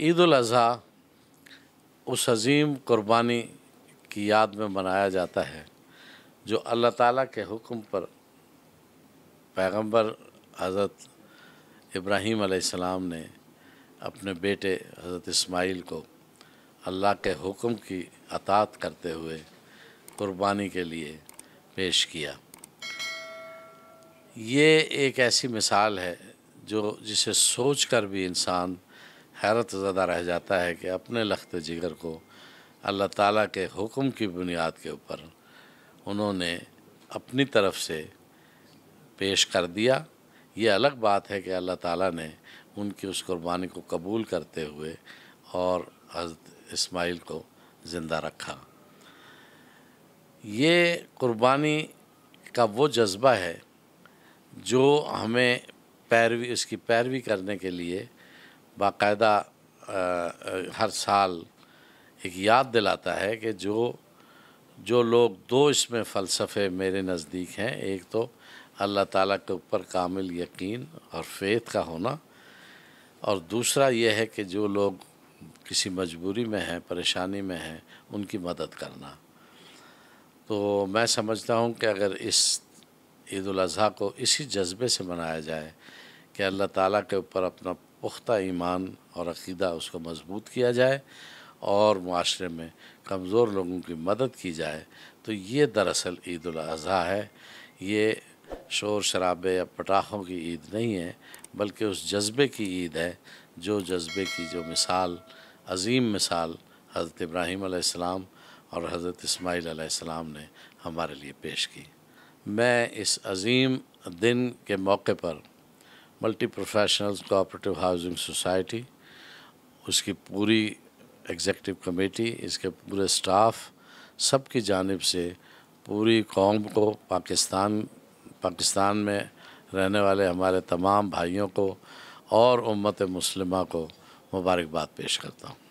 عید الاضحیٰ اس عظیم قربانی کی یاد میں منایا جاتا ہے جو اللہ تعالیٰ کے حکم پر پیغمبر حضرت ابراہیم علیہ السلام نے اپنے بیٹے حضرت اسماعیل کو اللہ کے حکم کی اطاعت کرتے ہوئے قربانی کے لیے پیش کیا۔ یہ ایک ایسی مثال ہے جسے سوچ کر بھی انسان حیرت زدہ رہ جاتا ہے کہ اپنے لخت جگر کو اللہ تعالیٰ کے حکم کی بنیاد کے اوپر انہوں نے اپنی طرف سے پیش کر دیا۔ یہ الگ بات ہے کہ اللہ تعالیٰ نے ان کی اس قربانی کو قبول کرتے ہوئے اور حضرت اسماعیل کو زندہ رکھا۔ یہ قربانی کا وہ جذبہ ہے جو ہمیں اس کی پیروی کرنے کے لیے باقاعدہ ہر سال ایک یاد دلاتا ہے کہ جو لوگ دو اس میں فلسفے میرے نزدیک ہیں، ایک تو اللہ تعالیٰ کے اوپر کامل یقین اور فیتھ کا ہونا، اور دوسرا یہ ہے کہ جو لوگ کسی مجبوری میں ہیں، پریشانی میں ہیں، ان کی مدد کرنا۔ تو میں سمجھتا ہوں کہ اگر اس عید الاضحیٰ کو اسی جذبے سے منایا جائے کہ اللہ تعالیٰ کے اوپر اپنا پختہ ایمان اور عقیدہ اس کو مضبوط کیا جائے اور معاشرے میں کمزور لوگوں کی مدد کی جائے، تو یہ دراصل عید الاضحیٰ ہے۔ یہ شور شرابے یا پٹاخوں کی عید نہیں ہے، بلکہ اس جذبے کی عید ہے جو جذبے کی مثال، عظیم مثال حضرت ابراہیم علیہ السلام اور حضرت اسماعیل علیہ السلام نے ہمارے لیے پیش کی۔ میں اس عظیم دن کے موقع پر multi professionals cooperative housing society, اس کی پوری ایگزیکٹو کمیٹی، اس کے پورے سٹاف، سب کی جانب سے پوری قوم کو، پاکستان میں رہنے والے ہمارے تمام بھائیوں کو اور امت مسلمہ کو مبارکباد پیش کرتا ہوں۔